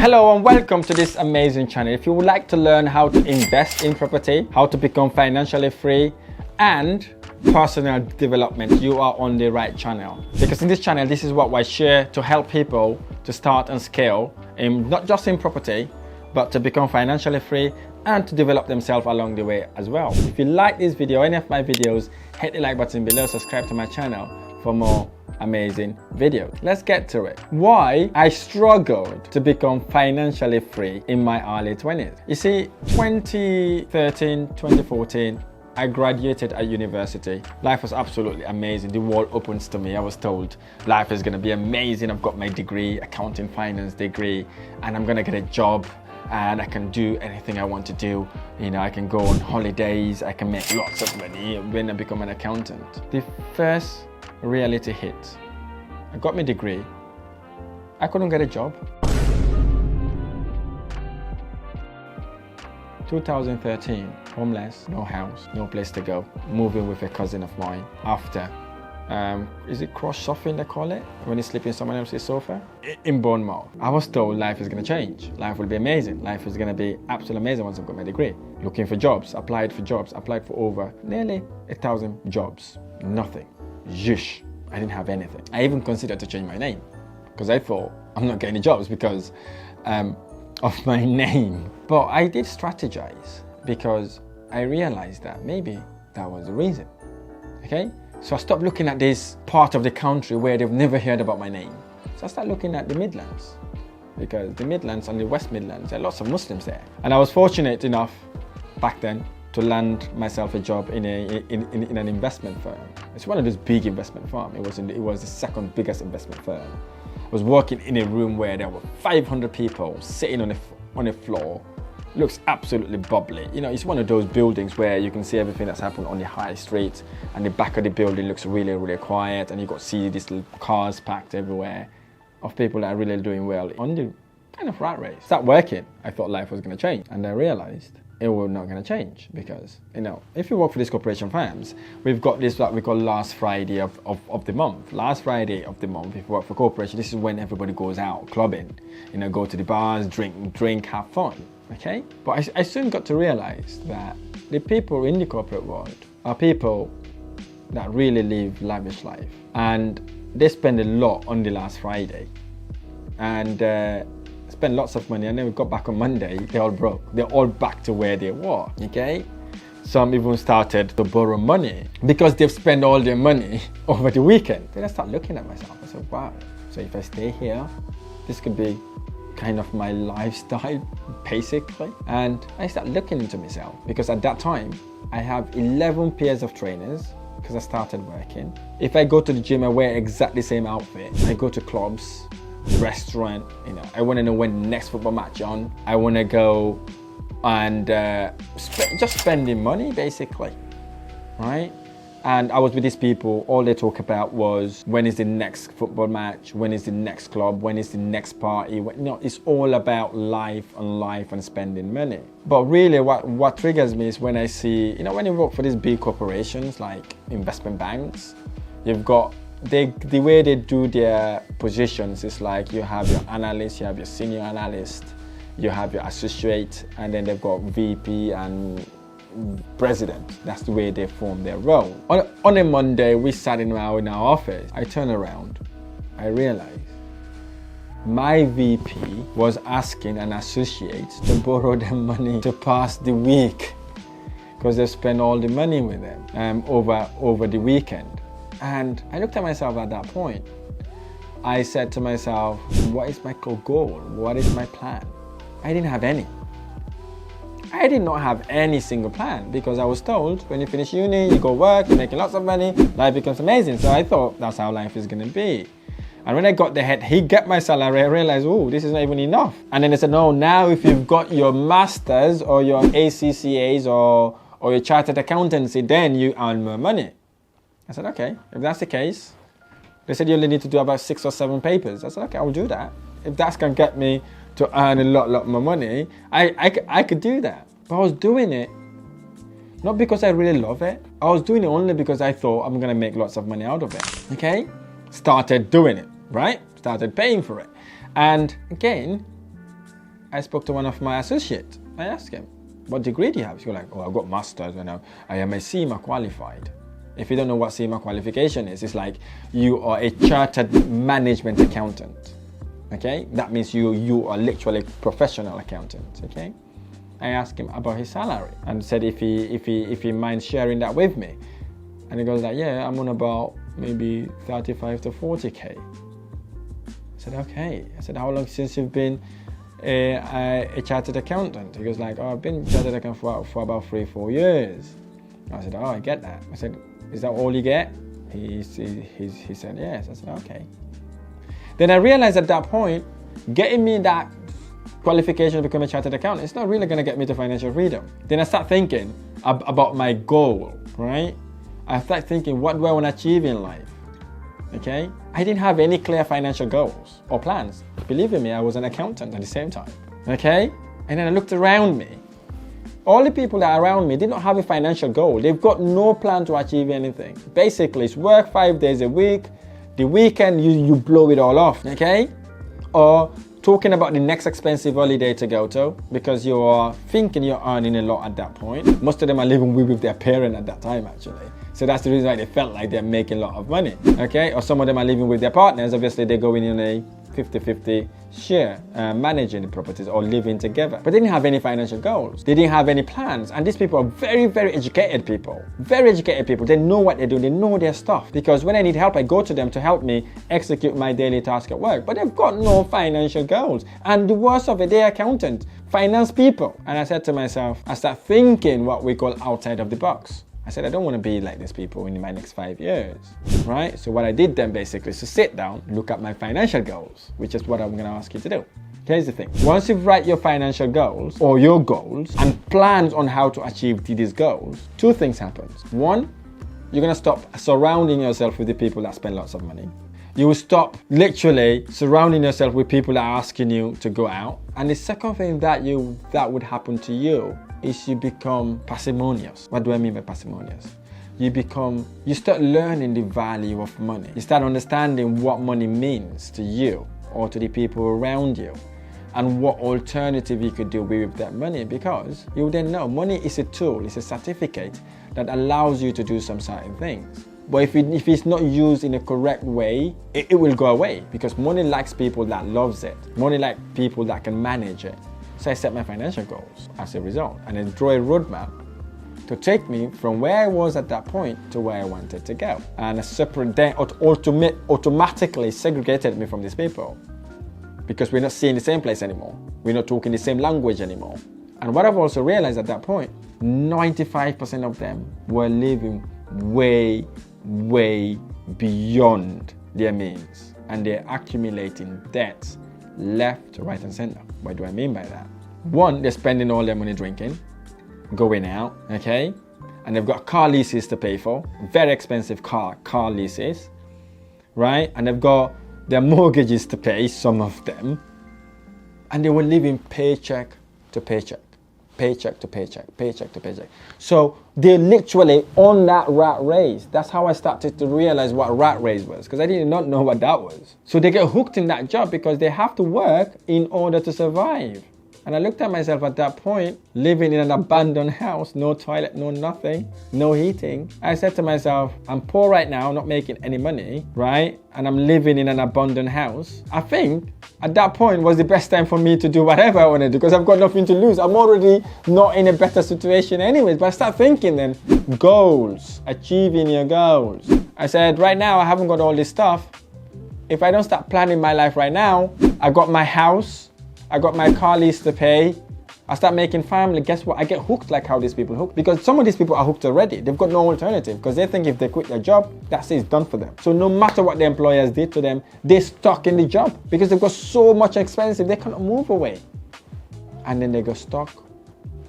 Hello and welcome to this amazing channel. If you would like to learn how to invest in property, how to become financially free and personal development, you are on the right channel. Because in this channel, this is what I share to help people to start and scale in not just in property, but to become financially free and to develop themselves along the way as well. If you like this video, any of my videos, hit the like button below, subscribe to my channel for more amazing videos. Let's get to it. Why I struggled to become financially free in my early 20s. You see, 2013, 2014, I graduated at university. Life was absolutely amazing. The world opens to me. I was told life is going to be amazing. I've got my degree, accounting finance degree, and I'm going to get a job and I can do anything I want to do. You know, I can go on holidays, I can make lots of money when I become an accountant. The first reality hit. I got my degree. I couldn't get a job. 2013, homeless, no house, no place to go. Moving with a cousin of mine after, is it cross surfing they call it? When you sleep in someone else's sofa? In Bournemouth. I was told life is gonna change. Life will be amazing. Life is gonna be absolutely amazing once I've got my degree. Looking for jobs, applied for over nearly 1,000 jobs. Nothing. Zhush. I didn't have anything. I even considered to change my name because I thought I'm not getting jobs because of my name. But I did strategize because I realized that maybe that was the reason. Okay? So I stopped looking at this part of the country where they've never heard about my name. So I started looking at the Midlands because the Midlands and the West Midlands, there are lots of Muslims there. And I was fortunate enough back then to land myself a job in an investment firm. It's one of those big investment firms. It was the second biggest investment firm. I was working in a room where there were 500 people sitting on a floor. Looks absolutely bubbly. You know, it's one of those buildings where you can see everything that's happened on the high street, and the back of the building looks really, really quiet, and you got to see these little cars packed everywhere of people that are really doing well on the kind of rat race. Start working. I thought life was going to change, and I realized it was not going to change because, you know, if you work for these corporation firms, we've got this what we call last Friday of the month. Last Friday of the month, if you work for corporation, this is when everybody goes out clubbing, you know, go to the bars, drink, have fun, okay? But I soon got to realize that the people in the corporate world are people that really live lavish life, and they spend a lot on the last Friday, and spend lots of money, and then we got back on Monday, they're all broke. They're all back to where they were, okay? Some even started to borrow money because they've spent all their money over the weekend. Then I start looking at myself, I said, wow, so if I stay here, this could be kind of my lifestyle, basically. And I start looking into myself because at that time, I have 11 pairs of trainers because I started working. If I go to the gym, I wear exactly the same outfit. I go to clubs, restaurant, you know, I want to know when the next football match on. I want to go and just spending money basically, right? And I was with these people, all they talk about was when is the next football match, when is the next club, when is the next party. You know, it's all about life and spending money. But really what triggers me is when I see, you know, when you work for these big corporations like investment banks, you've got the way they do their positions is like you have your analyst, you have your senior analyst, you have your associate, and then they've got VP and president. That's the way they form their role. On a Monday, we sat in our office. I turn around, I realized my VP was asking an associate to borrow them money to pass the week because they spent all the money with them over the weekend. And I looked at myself at that point. I said to myself, what is my goal? What is my plan? I didn't have any. I did not have any single plan because I was told when you finish uni, you go work, you're making lots of money, life becomes amazing. So I thought that's how life is going to be. And when I got the head, he get my salary, I realized, oh, this is not even enough. And then they said, no, now if you've got your masters or your ACCAs or your chartered accountancy, then you earn more money. I said, okay, if that's the case. They said you only need to do about 6 or 7 papers. I said, okay, I'll do that. If that's going to get me to earn a lot more money, I could do that. But I was doing it, not because I really love it. I was doing it only because I thought I'm going to make lots of money out of it, okay? Started doing it, right? Started paying for it. And again, I spoke to one of my associates. I asked him, what degree do you have? He's like, oh, I've got master's and I am a CIMA qualified. If you don't know what CIMA qualification is, it's like you are a chartered management accountant. Okay, that means you are literally a professional accountant. Okay, I asked him about his salary and said if he minds sharing that with me, and he goes like, yeah, I'm on about maybe 35 to 40k. I said, okay. I said, how long since you've been a chartered accountant? He goes like, oh, I've been chartered accountant for about 3-4 years. I said, oh, I get that. I said, is that all you get? He said, yes. I said, okay. Then I realized at that point, getting me that qualification to become a chartered accountant, it's not really going to get me to financial freedom. Then I start thinking about my goal, right? I start thinking, what do I want to achieve in life? Okay? I didn't have any clear financial goals or plans. Believe me, I was an accountant at the same time. Okay? And then I looked around me. All the people that are around me did not have a financial goal. They've got no plan to achieve anything. Basically, it's work 5 days a week. The weekend, you blow it all off, okay? Or talking about the next expensive holiday to go to because you are thinking you're earning a lot at that point. Most of them are living with their parent at that time, actually. So that's the reason why they felt like they're making a lot of money, okay? Or some of them are living with their partners. Obviously, they're going in a 50-50 share, managing the properties or living together. But they didn't have any financial goals. They didn't have any plans. And these people are very, very educated people. Very educated people. They know what they do. They know their stuff. Because when I need help, I go to them to help me execute my daily task at work. But they've got no financial goals. And the worst of it, they're accountants, finance people. And I said to myself, I start thinking what we call outside of the box. I said, I don't want to be like these people in my next 5 years, right? So what I did then basically is to sit down, look at my financial goals, which is what I'm going to ask you to do. Here's the thing. Once you've write your financial goals or your goals and plans on how to achieve these goals, 2 things happen. 1, you're going to stop surrounding yourself with the people that spend lots of money. You will stop literally surrounding yourself with people that are asking you to go out. And the second thing that would happen to you is you become parsimonious. What do I mean by parsimonious? You start learning the value of money. You start understanding what money means to you or to the people around you and what alternative you could do with that money, because you then know money is a tool, it's a certificate that allows you to do some certain things. But if it's not used in a correct way, it will go away, because money likes people that loves it. Money likes people that can manage it. So I set my financial goals as a result and then draw a roadmap to take me from where I was at that point to where I wanted to go. And a separate then automatically segregated me from these people, because we're not seeing the same place anymore. We're not talking the same language anymore. And what I've also realized at that point, 95% of them were living way, way beyond their means. And they're accumulating debts left, right, and center. What do I mean by that? 1, they're spending all their money drinking, going out, okay? And they've got car leases to pay for, very expensive car leases, right? And they've got their mortgages to pay, some of them. And they were living paycheck to paycheck, paycheck to paycheck, paycheck to paycheck. So they're literally on that rat race. That's how I started to realize what rat race was, because I did not know what that was. So they get hooked in that job because they have to work in order to survive. And I looked at myself at that point, living in an abandoned house, no toilet, no nothing, no heating. I said to myself, I'm poor right now, not making any money, right? And I'm living in an abandoned house. I think at that point was the best time for me to do whatever I want to do, because I've got nothing to lose. I'm already not in a better situation anyways. But I start thinking then, goals, achieving your goals. I said, right now I haven't got all this stuff. If I don't start planning my life right now, I got my house, I got my car lease to pay, I start making family, guess what? I get hooked like how these people hook, because some of these people are hooked already. They've got no alternative, because they think if they quit their job, that's it, it's done for them. So no matter what the employers did to them, they're stuck in the job because they've got so much expensive, they cannot move away. And then they go stuck.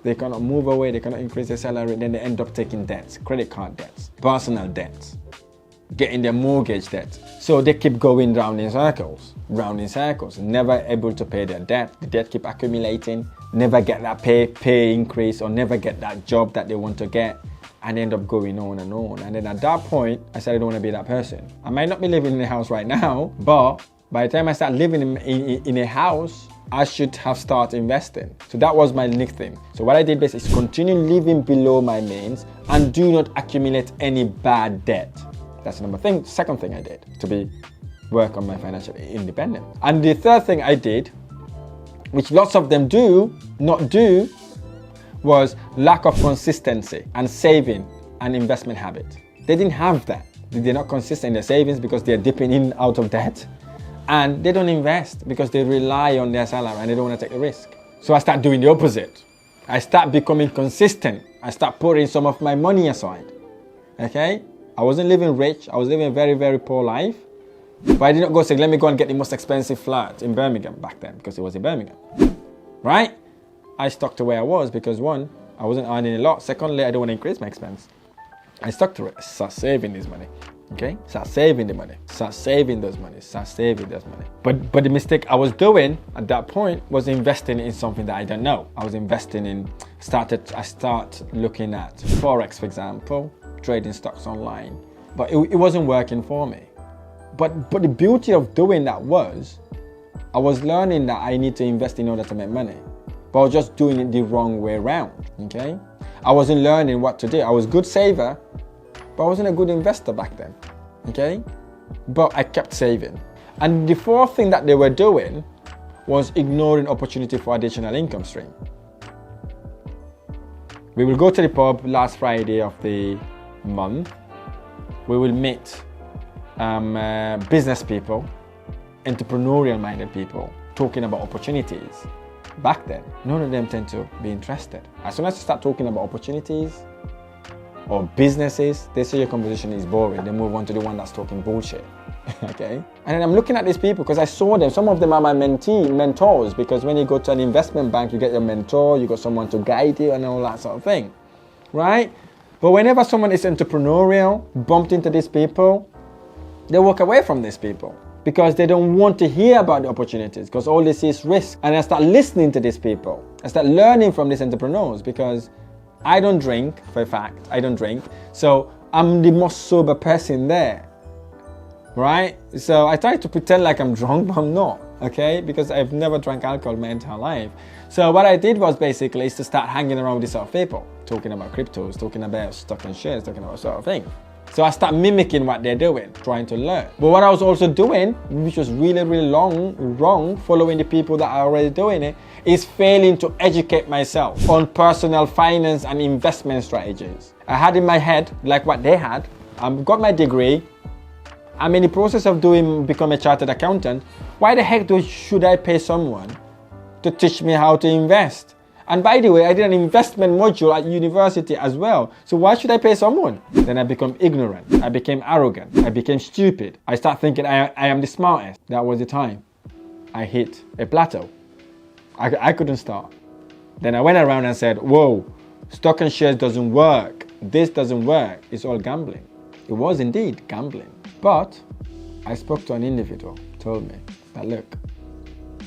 They cannot move away, they cannot increase their salary, then they end up taking debts, credit card debts, personal debts, getting their mortgage debt. So they keep going round in circles, never able to pay their debt. The debt keep accumulating, never get that pay increase, or never get that job that they want to get, and end up going on and on. And then at that point, I said I don't want to be that person. I might not be living in a house right now, but by the time I start living in a house I should have started investing. So that was my next thing. So what I did basically is continue living below my means and do not accumulate any bad debt. That's the second thing I did to work on my financial independence. And the third thing I did, which lots of them not do, was lack of consistency and saving and investment habit. They didn't have that. They're not consistent in their savings because they're dipping in out of debt. And they don't invest because they rely on their salary and they don't want to take the risk. So I start doing the opposite. I start becoming consistent. I start putting some of my money aside. Okay? I wasn't living rich. I was living a very, very poor life. But I did not go say, let me go and get the most expensive flat in Birmingham back then because it was in Birmingham. Right? I stuck to where I was because one, I wasn't earning a lot. Secondly, I don't want to increase my expense. I stuck to it. I start saving this money. Okay? Start saving the money. Start saving those money. Start saving those money. But the mistake I was doing at that point was investing in something that I don't know. I was investing in, I start looking at Forex, for example, trading stocks online. But it wasn't working for me. But the beauty of doing that was, I was learning that I need to invest in order to make money. But I was just doing it the wrong way around, okay? I wasn't learning what to do. I was a good saver, but I wasn't a good investor back then, okay? But I kept saving. And the fourth thing that they were doing was ignoring opportunity for additional income stream. We will go to the pub last Friday of the month. We will meet business people, entrepreneurial-minded people, talking about opportunities. Back then, none of them tend to be interested. As soon as you start talking about opportunities or businesses, they say your conversation is boring. They move on to the one that's talking bullshit. Okay? And then I'm looking at these people because I saw them. Some of them are my mentors, because when you go to an investment bank, you get your mentor, you got someone to guide you and all that sort of thing. Right? But whenever someone is entrepreneurial, bumped into these people, they walk away from these people because they don't want to hear about the opportunities, because all they see is risk. And I start listening to these people. I start learning from these entrepreneurs because I don't drink, for a fact. I don't drink. So I'm the most sober person there. Right? So I try to pretend like I'm drunk, but I'm not. Okay? Because I've never drank alcohol my entire life. So what I did was basically is to start hanging around with these sort of people, talking about cryptos, talking about stock and shares, talking about sort of thing. So I start mimicking what they're doing, trying to learn. But what I was also doing, which was really, really wrong, following the people that are already doing it, is failing to educate myself on personal finance and investment strategies. I had in my head, like what they had, I've got my degree, I'm in the process of become a chartered accountant. Why the heck should I pay someone to teach me how to invest? And by the way, I did an investment module at university as well. So why should I pay someone? Then I become ignorant. I became arrogant. I became stupid. I start thinking I am the smartest. That was the time I hit a plateau. I couldn't start. Then I went around and said, whoa, stock and shares doesn't work. This doesn't work. It's all gambling. It was indeed gambling. But I spoke to an individual, told me that, look,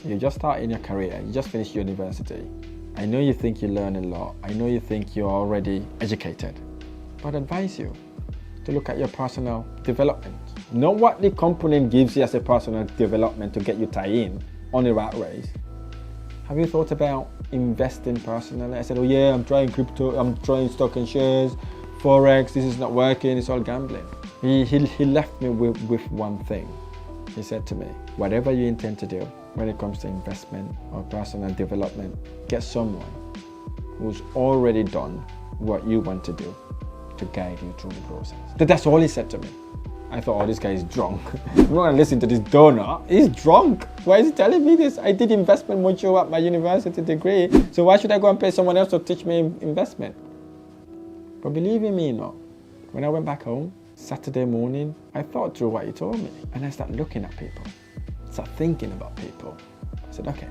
you just started in your career. You just finished university. I know you think you learn a lot. I know you think you're already educated. But I advise you to look at your personal development. Not what the component gives you as a personal development to get you tie in on a rat race. Have you thought about investing personally? I said, oh yeah, I'm trying crypto, I'm trying stock and shares, Forex, this is not working, it's all gambling. He left me with one thing. He said to me, whatever you intend to do when it comes to investment or personal development, get someone who's already done what you want to do to guide you through the process. That's all he said to me. I thought, oh, this guy is drunk. I'm not going to listen to this donut. He's drunk. Why is he telling me this? I did investment module at my university degree, so why should I go and pay someone else to teach me investment? But believe in me or not, when I went back home, Saturday morning, I thought through what he told me, and I started looking at people, started thinking about people. I said, okay,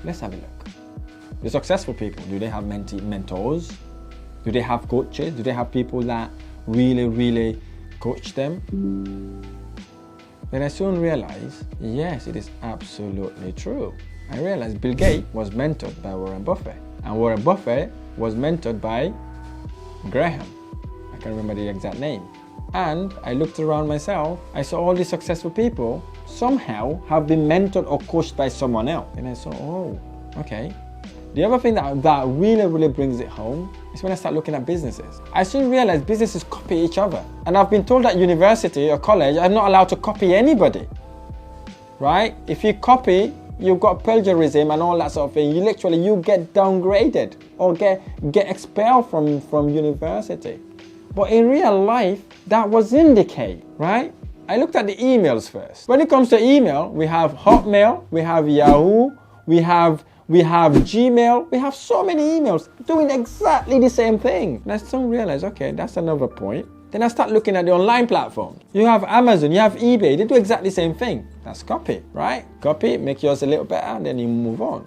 let's have a look. The successful people, do they have mentors? Do they have coaches? Do they have people that really coach them? Then I soon realized, yes, it is absolutely true. I realized Bill Gates was mentored by Warren Buffett, and Warren Buffett was mentored by Graham. I can't remember the exact name. And I looked around myself, I saw all these successful people somehow have been mentored or coached by someone else. And I thought, oh, okay. The other thing that really brings it home is when I start looking at businesses. I soon realized businesses copy each other. And I've been told at university or college, I'm not allowed to copy anybody, right? If you copy, you've got plagiarism and all that sort of thing. You get downgraded or get expelled from university. But in real life, that wasn't the case, right? I looked at the emails first. When it comes to email, we have Hotmail, we have Yahoo, we have Gmail, we have so many emails doing exactly the same thing. And I soon realized, okay, that's another point. Then I start looking at the online platforms. You have Amazon, you have eBay, they do exactly the same thing. That's copy, right? Copy, make yours a little better, and then you move on.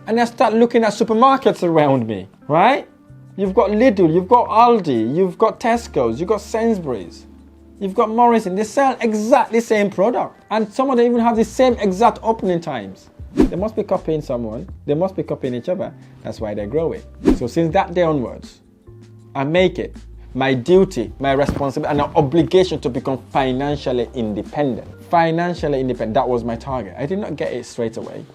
And I start looking at supermarkets around me, right? You've got Lidl, you've got Aldi, you've got Tesco's, you've got Sainsbury's, you've got Morrison. They sell exactly the same product. And some of them even have the same exact opening times. They must be copying someone. They must be copying each other. That's why they're growing. So since that day onwards, I make it my duty, my responsibility, and an obligation to become financially independent. Financially independent, that was my target. I did not get it straight away.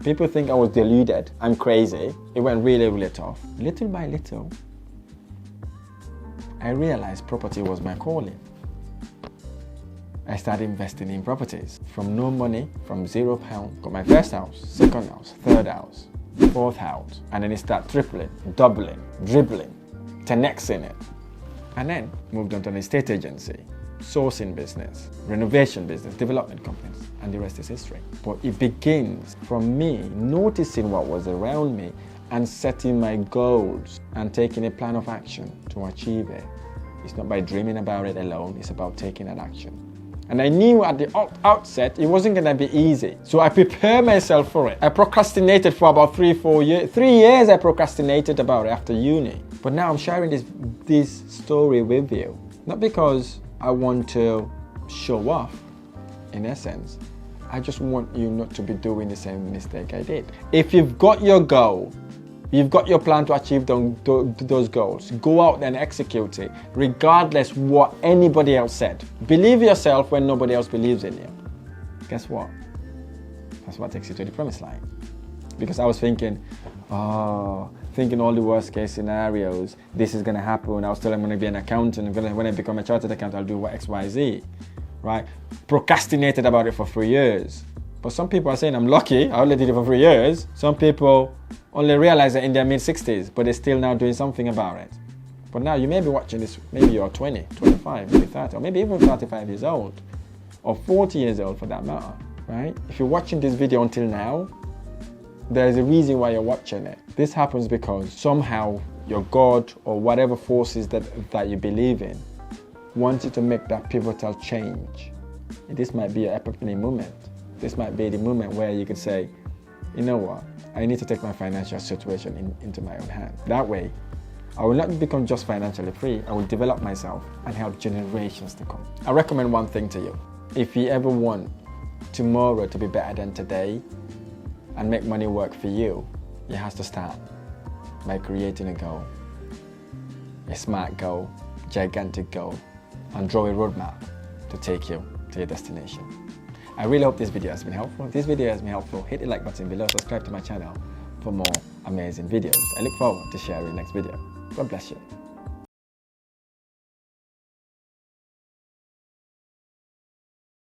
People think I was deluded, I'm crazy. It went really tough. Little by little, I realized property was my calling. I started investing in properties. From no money, from £0, got my first house, second house, third house, fourth house. And then it started tripling, doubling, dribbling, 10xing it. And then moved on to an estate agency, sourcing business, renovation business, development companies, and the rest is history. But it begins from me noticing what was around me and setting my goals and taking a plan of action to achieve it. It's not by dreaming about it alone, it's about taking that action. And I knew at the outset it wasn't going to be easy. So I prepared myself for it. I procrastinated for about 3-4 years. 3 years I procrastinated about it after uni. But now I'm sharing this story with you. Not because I want to show off, in essence. I just want you not to be doing the same mistake I did. If you've got your goal, you've got your plan to achieve those goals, go out there and execute it, regardless what anybody else said. Believe yourself when nobody else believes in you. Guess what? That's what takes you to the promised line. Because I was thinking all the worst case scenarios, this is gonna happen. I was told I'm gonna be an accountant, when I become a chartered accountant, I'll do what X, Y, Z, right? Procrastinated about it for 3 years. But some people are saying I'm lucky, I only did it for 3 years. Some people only realize it in their mid-60s, but they're still now doing something about it. But now you may be watching this, maybe you're 20, 25, maybe 30, or maybe even 35 years old, or 40 years old for that matter, right? If you're watching this video until now, there's a reason why you're watching it. This happens because somehow your God or whatever forces that you believe in wants you to make that pivotal change. This might be an epiphany moment. This might be the moment where you could say, you know what? I need to take my financial situation into my own hands. That way, I will not become just financially free. I will develop myself and help generations to come. I recommend one thing to you. If you ever want tomorrow to be better than today and make money work for you, you have to start by creating a goal, a smart goal, gigantic goal, and draw a roadmap to take you to your destination. I really hope this video has been helpful. If this video has been helpful, hit the like button below, subscribe to my channel for more amazing videos. I look forward to sharing next video. God bless you.